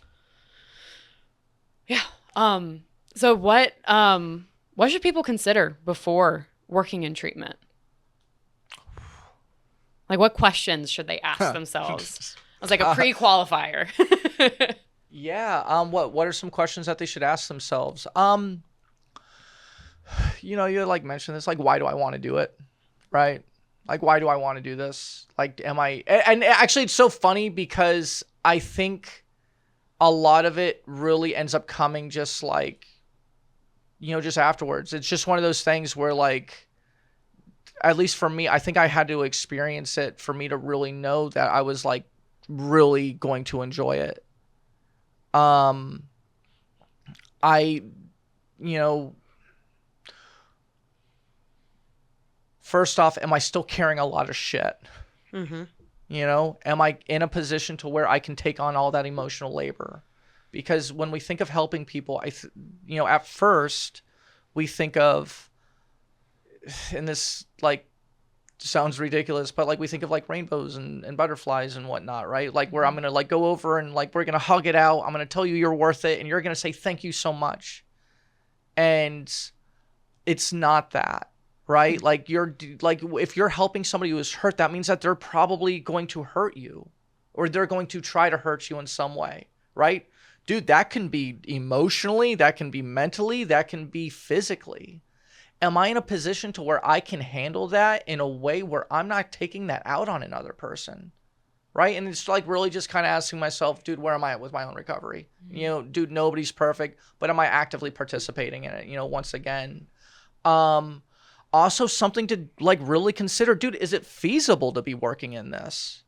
Yeah. So what should people consider before working in treatment? Like, what questions should they ask themselves? I was like a pre-qualifier. Yeah. What are some questions that they should ask themselves? You know, you like mentioned this, like, why do I want to do it? Right? Like, why do I want to do this? Like, and actually it's so funny because I think a lot of it really ends up coming just like, you know, just afterwards. It's just one of those things where, like, at least for me, I think I had to experience it for me to really know that I was like really going to enjoy it. You know, first off, am I still carrying a lot of shit? Mm-hmm. You know, am I in a position to where I can take on all that emotional labor? Because when we think of helping people, you know, at first we think of, and this like sounds ridiculous, but like we think of like rainbows and butterflies and whatnot, right? Like where I'm going to like go over and like we're going to hug it out. I'm going to tell you you're worth it. And you're going to say, thank you so much. And it's not that, right? Like if you're helping somebody who is hurt, that means that they're probably going to hurt you or they're going to try to hurt you in some way, right? Dude, that can be emotionally, that can be mentally, that can be physically. Am I in a position to where I can handle that in a way where I'm not taking that out on another person, right? And it's like really just kind of asking myself, dude, where am I at with my own recovery? You know, dude, nobody's perfect, but am I actively participating in it? You know, once again, also something to like really consider, dude, is it feasible to be working in this?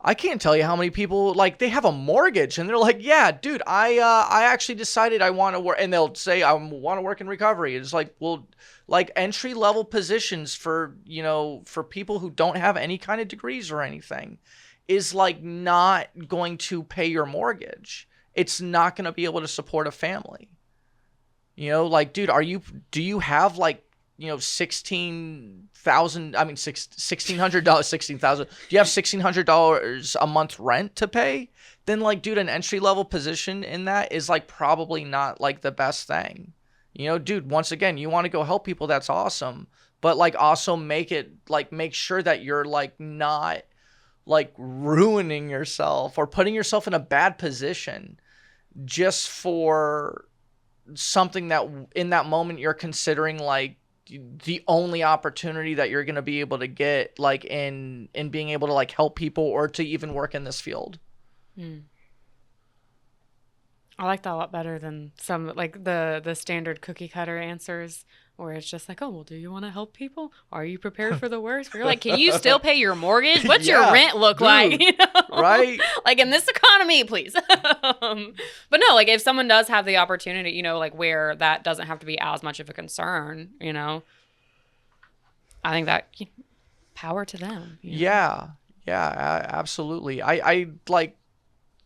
I can't tell you how many people, like, they have a mortgage and they're like, yeah, dude, I actually decided I want to work, and they'll say, I want to work in recovery. It's like, well, like entry level positions for, you know, for people who don't have any kind of degrees or anything is like not going to pay your mortgage. It's not going to be able to support a family. You know, like, dude, do you have like, you know, $16,000. Do you have $1,600 a month rent to pay? Then like, dude, an entry level position in that is like probably not like the best thing. You know, dude, once again, you want to go help people. That's awesome. But like also make sure that you're like not like ruining yourself or putting yourself in a bad position just for something that in that moment you're considering like the only opportunity that you're going to be able to get like in being able to like help people or to even work in this field. I like that a lot better than some like the standard cookie cutter answers where it's just like, oh, well, do you want to help people? Are you prepared for the worst? Where you're like, can you still pay your mortgage? What's your rent look like? You know? Right. Like in this economy, please. But no, like if someone does have the opportunity, you know, like where that doesn't have to be as much of a concern, you know, I think that power to them. You know? Yeah, absolutely. I like,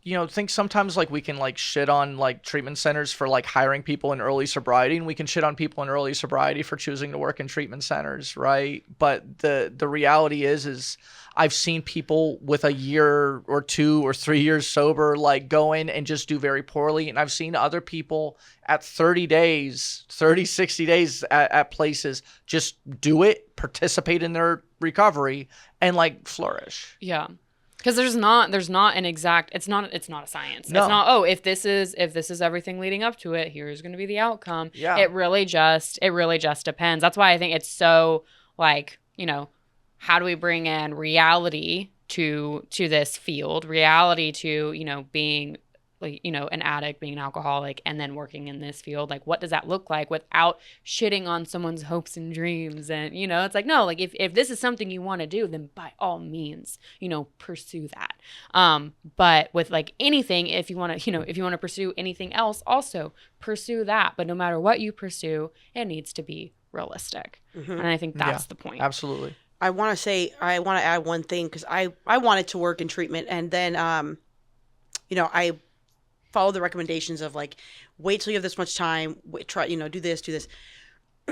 you know, think sometimes like we can like shit on like treatment centers for like hiring people in early sobriety, and we can shit on people in early sobriety for choosing to work in treatment centers, right? But the reality is I've seen people with a year or 2 or 3 years sober like go in and just do very poorly, and I've seen other people at 30 days, 60 days at places just do it, participate in their recovery, and like flourish. Yeah. Because there's not an exact, it's not a science. No. It's not, oh, if this is everything leading up to it, here's going to be the outcome. Yeah. It really just depends. That's why I think it's so like, you know, how do we bring in reality to this field, reality to, you know, being like, you know, an addict, being an alcoholic, and then working in this field. Like, what does that look like without shitting on someone's hopes and dreams? And, you know, it's like, no, like if this is something you want to do, then by all means, you know, pursue that. But with like anything, if you want to, you know, if you want to pursue anything else, also pursue that. But no matter what you pursue, it needs to be realistic. Mm-hmm. And I think that's the point. Absolutely. I want to add one thing because I wanted to work in treatment, and then, you know, I follow the recommendations of like, wait till you have this much time, try, you know, do this.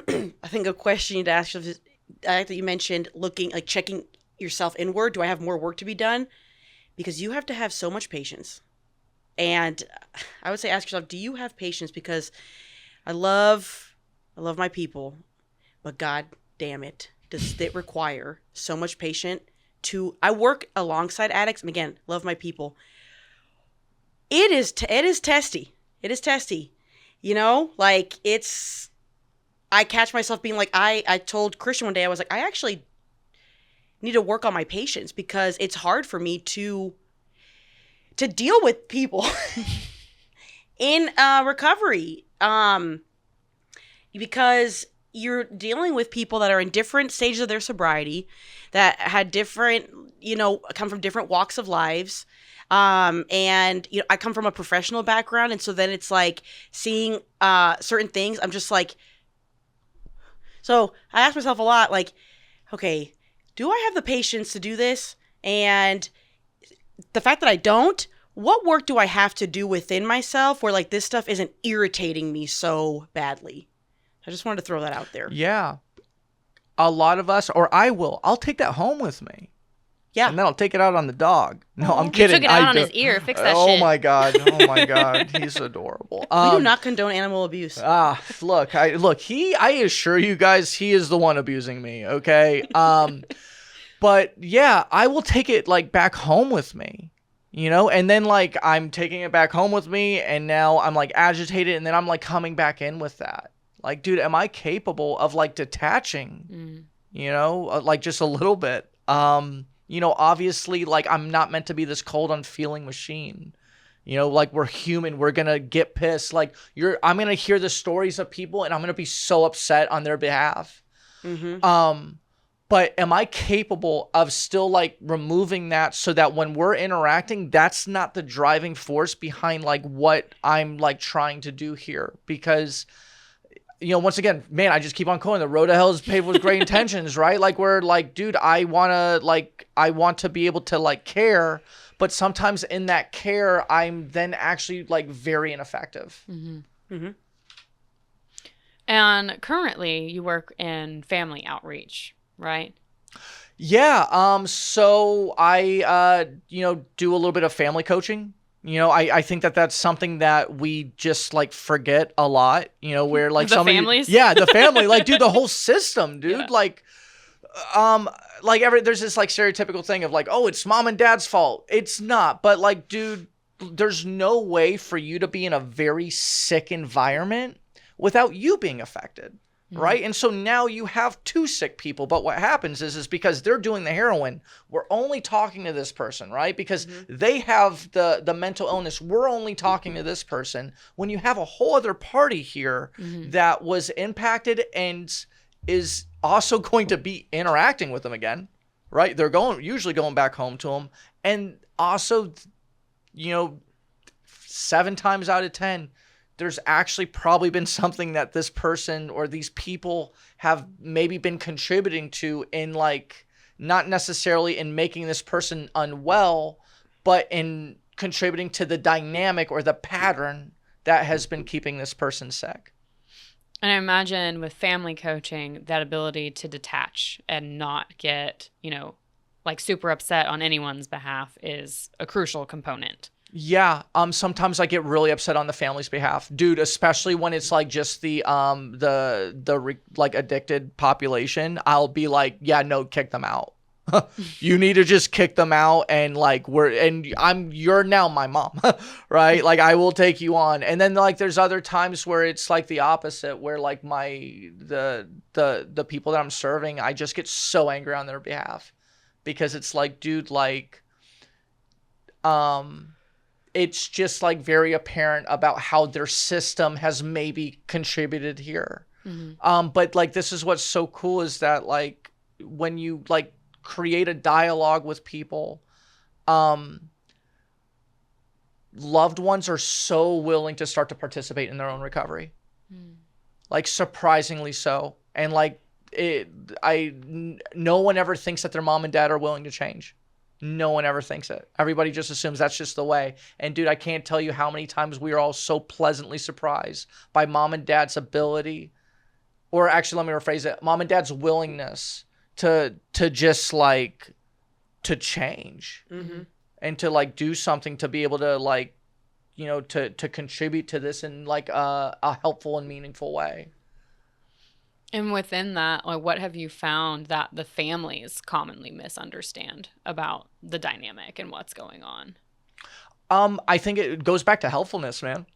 I think a question to ask yourself is, that you mentioned looking, like checking yourself inward. Do I have more work to be done? Because you have to have so much patience. And I would say, ask yourself, do you have patience? Because I love my people, but God damn it, does it require so much patience I work alongside addicts, and again, love my people. It is testy. It is testy. You know, like I catch myself being like, I told Christian one day, I was like, I actually need to work on my patience because it's hard for me to deal with people in recovery. Because you're dealing with people that are in different stages of their sobriety, that had different, you know, come from different walks of lives. And you know, I come from a professional background, and so then it's like seeing certain things, I'm just like, so I ask myself a lot, like, okay, do I have the patience to do this? And the fact that I don't, what work do I have to do within myself where like this stuff isn't irritating me so badly? I just wanted to throw that out there. Yeah. A lot of us, or I'll take that home with me. Yeah. And then I'll take it out on the dog. No, I'm kidding. You took it out on his ear. Fix that shit. Oh my God. He's adorable. We do not condone animal abuse. Look, I assure you guys, he is the one abusing me. Okay. But yeah, I will take it like back home with me, you know, and then like I'm taking it back home with me, and now I'm like agitated, and then I'm like coming back in with that. Like, dude, am I capable of like detaching, you know, like just a little bit? You know, obviously, like, I'm not meant to be this cold, unfeeling machine. You know, like, we're human. We're going to get pissed. Like, I'm going to hear the stories of people, and I'm going to be so upset on their behalf. But am I capable of still, like, removing that so that when we're interacting, that's not the driving force behind, like, what I'm, like, trying to do here? Because, you know, once again, man, I just keep on calling the road to hell is paved with great intentions, right? Like, we're like, dude, I want to be able to, like, care, but sometimes in that care, I'm then actually, like, very ineffective. And currently you work in family outreach, right? Yeah. So I, you know, do a little bit of family coaching. You know, I think that's something that we just, like, forget a lot, you know, where, like, The families? Yeah, the family, like, dude, the whole system, dude. Yeah. Like, there's this, like, stereotypical thing of, like, oh, it's mom and dad's fault. It's not. But, like, dude, there's no way for you to be in a very sick environment without you being affected. Right. And so now you have two sick people. But what happens is because they're doing the heroin, we're only talking to this person. Right. Because they have the mental illness. We're only talking to this person. When you have a whole other party here that was impacted and is also going to be interacting with them again. Right. They're usually going back home to them. And also, you know, 7 times out of 10, there's actually probably been something that this person or these people have maybe been contributing to in, like, not necessarily in making this person unwell, but in contributing to the dynamic or the pattern that has been keeping this person sick. And I imagine with family coaching, that ability to detach and not get, you know, like, super upset on anyone's behalf is a crucial component. Yeah. Sometimes I get really upset on the family's behalf, dude, especially when it's, like, just the addicted population. I'll be like, yeah, no, kick them out. You need to just kick them out. And, like, you're now my mom, right? Like, I will take you on. And then, like, there's other times where it's, like, the opposite, where, like, the people that I'm serving, I just get so angry on their behalf because it's like, dude, like, it's just, like, very apparent about how their system has maybe contributed here. But, like, this is what's so cool is that, like, when you, like, create a dialogue with people, loved ones are so willing to start to participate in their own recovery. Like, surprisingly so. And, like, no one ever thinks that their mom and dad are willing to change. No one ever thinks it. Everybody just assumes that's just the way. And, dude, I can't tell you how many times we are all so pleasantly surprised by mom and dad's ability, or actually, let me rephrase it, mom and dad's willingness to just, like, to change and to, like, do something to be able to, like, you know, to contribute to this in, like, a helpful and meaningful way. And within that, like, what have you found that the families commonly misunderstand about the dynamic and what's going on? I think it goes back to helpfulness, man.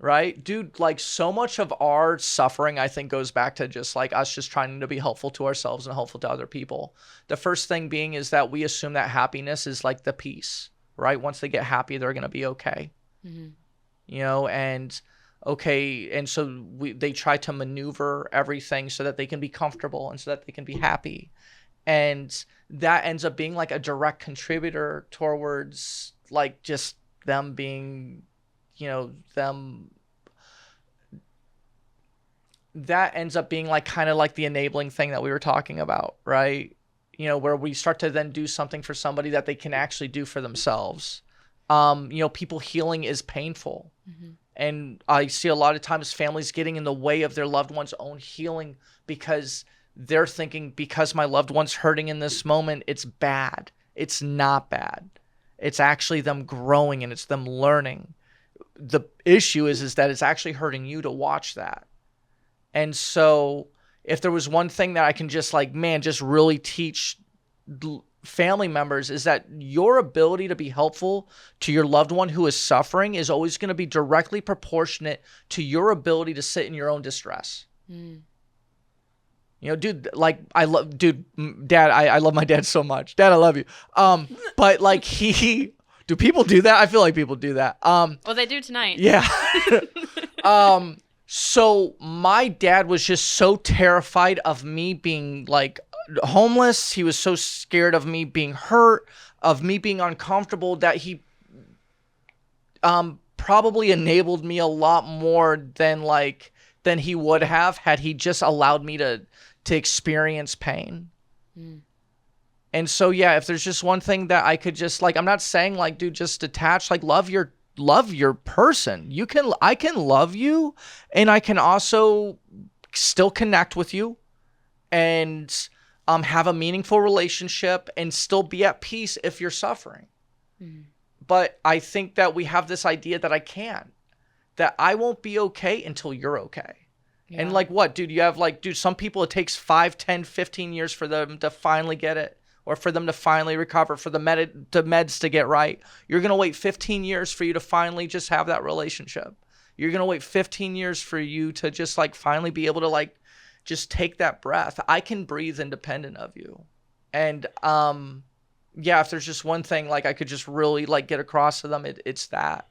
Right? Dude, like, so much of our suffering, I think, goes back to just, like, us just trying to be helpful to ourselves and helpful to other people. The first thing being is that we assume that happiness is, like, the peace, right? Once they get happy, they're going to be okay. You know, and okay, and so they try to maneuver everything so that they can be comfortable and so that they can be happy. And that ends up being, like, a direct contributor towards, like, just them being, you know, that ends up being, like, kind of like the enabling thing that we were talking about, right? You know, where we start to then do something for somebody that they can actually do for themselves. You know, people healing is painful. And I see a lot of times families getting in the way of their loved one's own healing because they're thinking, because my loved one's hurting in this moment, it's bad. It's not bad. It's actually them growing and it's them learning. The issue is that it's actually hurting you to watch that. And so if there was one thing that I can just, like, man, just really teach family members is that your ability to be helpful to your loved one who is suffering is always going to be directly proportionate to your ability to sit in your own distress. You know, dude, like Dad, I love my dad so much. Dad, I love you. But like do people do that? I feel like people do that. Well, they do tonight. Yeah. So my dad was just so terrified of me being like homeless. He was so scared of me being hurt, of me being uncomfortable, that he probably enabled me a lot more than he would have had he just allowed me to experience pain. And so, yeah, if there's just one thing that I could just like, I'm not saying like, dude, just detach, like love your person. I can love you, and I can also still connect with you and have a meaningful relationship and still be at peace if you're suffering. But I think that we have this idea that that I won't be okay until you're okay. Yeah. And like what, dude, you have like, dude, some people it takes 5, 10, 15 years for them to finally get it, or for them to finally recover, for the meds to get right. You're going to wait 15 years for you to finally just have that relationship. You're going to wait 15 years for you to just like finally be able to like just take that breath. I can breathe independent of you. And yeah, if there's just one thing like I could just really like get across to them, it's that.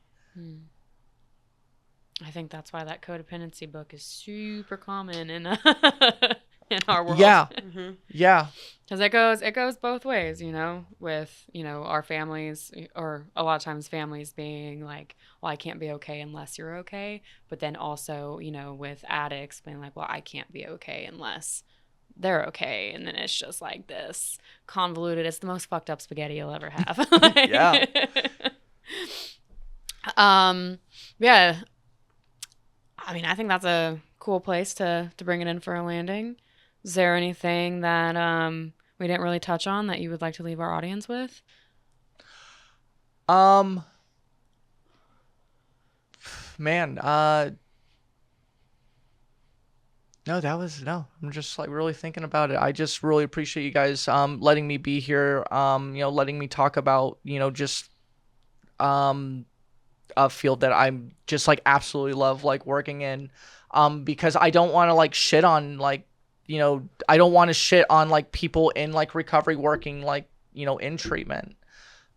I think that's why that codependency book is super common in in our world. Yeah. Yeah. Because it goes both ways, you know, with, you know, our families, or a lot of times families being like, well, I can't be okay unless you're okay. But then also, you know, with addicts being like, well, I can't be okay unless they're okay. And then it's just like this convoluted, it's the most fucked up spaghetti you'll ever have. Yeah. Yeah. I mean, I think that's a cool place to bring it in for a landing. Is there anything that we didn't really touch on that you would like to leave our audience with? Man, no, I'm just like really thinking about it. I just really appreciate you guys letting me be here, you know, letting me talk about, you know, just a field that I'm just like absolutely love like working in, because I don't want to like shit on like, you know, I don't want to shit on like people in like recovery working like, you know, in treatment.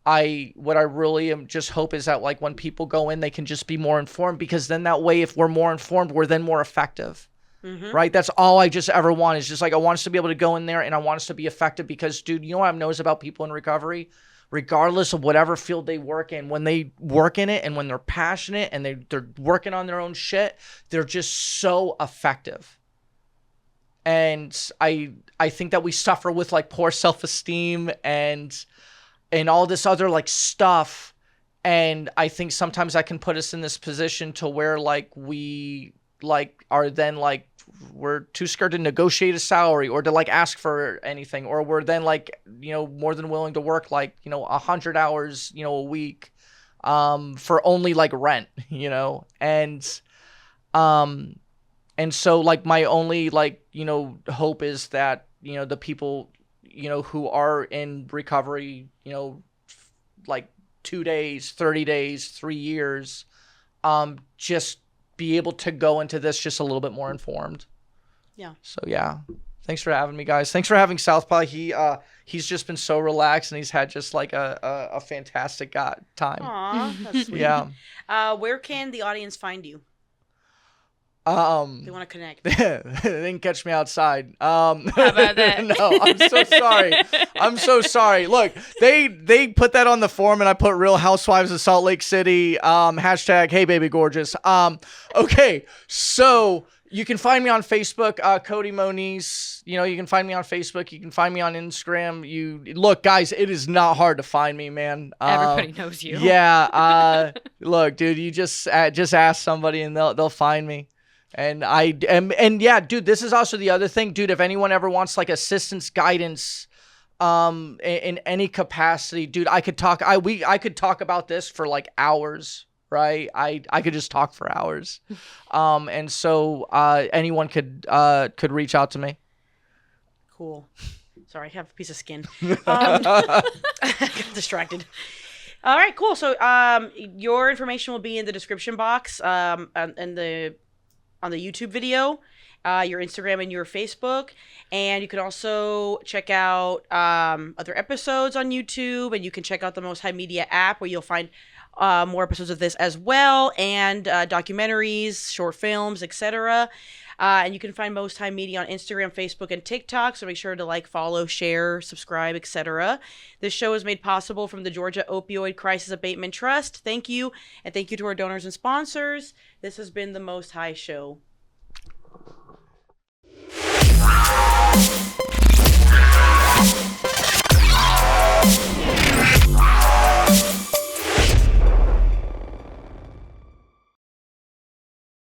What I really am just hope is that like when people go in, they can just be more informed, because then that way, if we're more informed, we're then more effective. Right? That's all I just ever want, is just like, I want us to be able to go in there and I want us to be effective, because dude, you know what I've noticed about people in recovery? Regardless of whatever field they work in, when they work in it and when they're passionate and they're working on their own shit, they're just so effective. And I think that we suffer with like poor self-esteem and all this other like stuff. And I think sometimes that can put us in this position to where like we like are then like, we're too scared to negotiate a salary or to like ask for anything, or we're then like, you know, more than willing to work like, you know, 100 hours, you know, a week, for only like rent, you know, and so like my only like, you know, hope is that, you know, the people, you know, who are in recovery, you know, like 2 days, 30 days, 3 years, just be able to go into this just a little bit more informed. Yeah. So yeah, thanks for having me, guys. Thanks for having Southpaw. He's just been so relaxed and he's had just like a fantastic time. Aw, that's sweet. Yeah. Where can the audience find you? They want to connect. They didn't catch me outside. How about that? No, I'm so sorry. I'm so sorry. Look, they put that on the form and I put Real Housewives of Salt Lake City, hashtag Hey Baby Gorgeous. Okay, so you can find me on Facebook, Cody Moniz. You know, you can find me on Facebook. You can find me on Instagram. Look, guys, it is not hard to find me, man. Everybody knows you. Yeah. Look, dude, you just ask somebody and they'll find me. And and yeah, dude, this is also the other thing, dude. If anyone ever wants like assistance, guidance, in any capacity, dude, I could talk about this for like hours, right? I could just talk for hours. And so anyone could reach out to me. Cool. Sorry, I have a piece of skin. I got distracted. All right, cool. So your information will be in the description box, and on the YouTube video, your Instagram and your Facebook. And you can also check out other episodes on YouTube, and you can check out the Most High Media app where you'll find more episodes of this as well, and documentaries, short films, etc. And you can find Most High Media on Instagram, Facebook, and TikTok. So make sure to like, follow, share, subscribe, etc. This show is made possible from the Georgia Opioid Crisis Abatement Trust. Thank you, and thank you to our donors and sponsors. This has been the Most High Show.